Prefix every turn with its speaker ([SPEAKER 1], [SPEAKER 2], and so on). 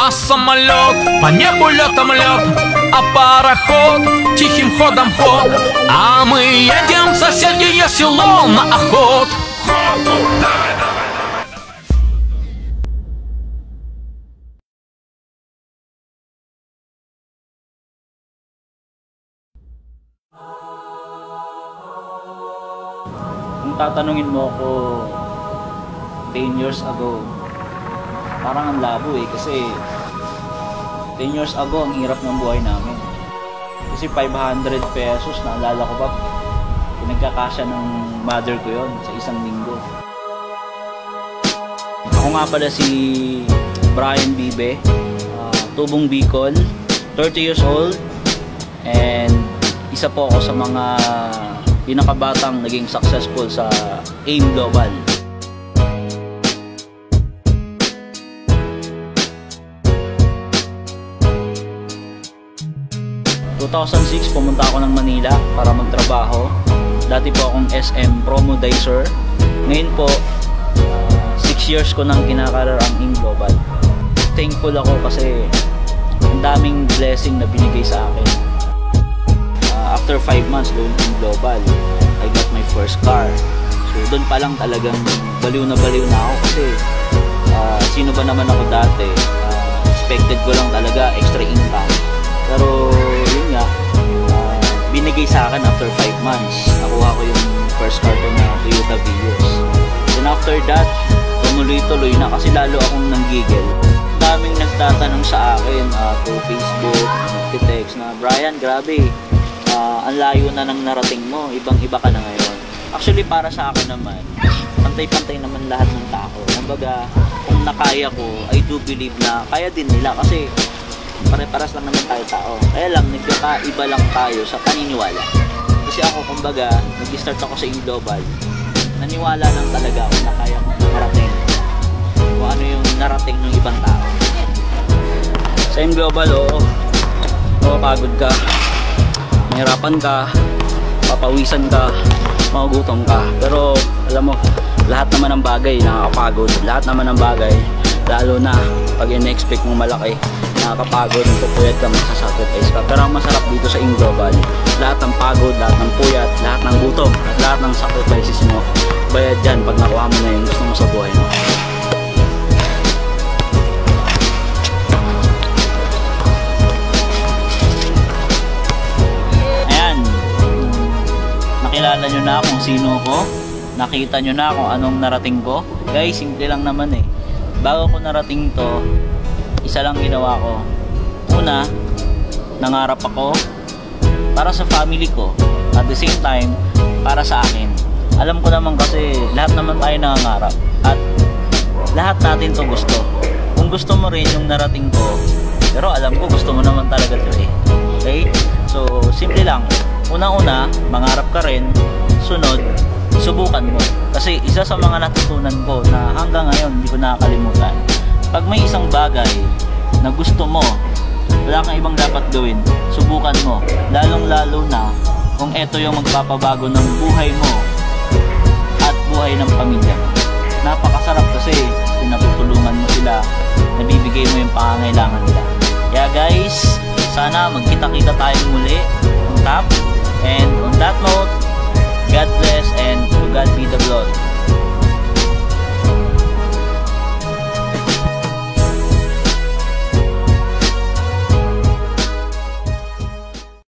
[SPEAKER 1] А самолет по небу летом лет, а пароход тихим ходом ход, а мы едем в соседнее село на охот.
[SPEAKER 2] Kung tatanungin mo ako 10 years ago, parang ang labo kasi 10 years ago ang hirap ng buhay namin. Kasi 500 pesos, naalala ko pa, pinagkakasya ng mother ko yon sa isang linggo. Ako nga pala si Brian Bibe, tubong Bicol, 30 years old, and isa po ako sa mga pinakabatang naging successful sa AIM Global. 2006 pumunta ako ng Manila para magtrabaho. Dati po akong SM Promodizer. Ngayon po 6 years ko nang kinakarar ang AIM Global. Thankful ako kasi ang daming blessing na binigay sa akin. After 5 months doon AIM Global, I got my first car. So doon pa lang talagang baliw na ako kasi sino ba naman ako dati, expected ko lang talaga extra income. Pero yun nga, binigay sa akin after 5 months. Nakuha ko yung first car ko na Toyota Vios. Then after that, tumuloy-tuloy na kasi lalo akong nanggigil. Daming nagtatanong sa akin through Facebook, nagtitext na, Brian, grabe, ang layo na ng narating mo, ibang-iba ka na ngayon. Actually, para sa akin naman, pantay-pantay naman lahat ng tao. Kumbaga, kung nakaya ko, I do believe na kaya din nila kasi pare-paras lang naman tayo tao. Kaya lang, nagkakaiba lang tayo sa paniniwala. Kasi ako, kumbaga, nag-start ako sa AIM Global. Naniwala lang talaga ako na kaya kong narating kung ano yung narating ng ibang tao. Sa AIM Global, mapapagod ka, mahirapan ka, papawisan ka, magugutom ka. Pero, alam mo, lahat naman ng bagay nakakapagod. Lahat naman ng bagay, lalo na pag in-expect mong malaki, nakakapagod, pupuyat ka, magsasacrifice ka. Pero ang masarap dito sa AIM Global, lahat ng pagod, lahat ng puyat, lahat ng gutom, at lahat ng sacrifices mo, bayad dyan pag nakuha mo na yung gusto mo sa buhay mo. Ayan, nakilala nyo na kung sino ko, nakita nyo na kung anong narating ko. Guys, simple lang naman eh. Bago ko narating to, isa lang ginawa ko. Una, nangarap ako para sa family ko. At the same time, para sa akin. Alam ko naman kasi lahat naman tayo nangangarap. At lahat natin to gusto. Kung gusto mo rin yung narating ko, pero alam ko gusto mo naman talaga ito eh. Okay? So, simple lang. Unang-una, mangarap ka rin. Sunod, subukan mo. Kasi isa sa mga natutunan ko na hanggang ngayon hindi ko nakakalimutan. Pag may isang bagay na gusto mo, wala kang ibang dapat gawin, subukan mo. Lalong-lalo na kung ito yung magpapabago ng buhay mo at buhay ng pamilya mo. Napakasarap kasi pinatutulungan mo sila, nabibigay mo yung pangangailangan nila. Kaya guys, sana magkita-kita tayong muli on top. And on that note, God bless and to God be the glory.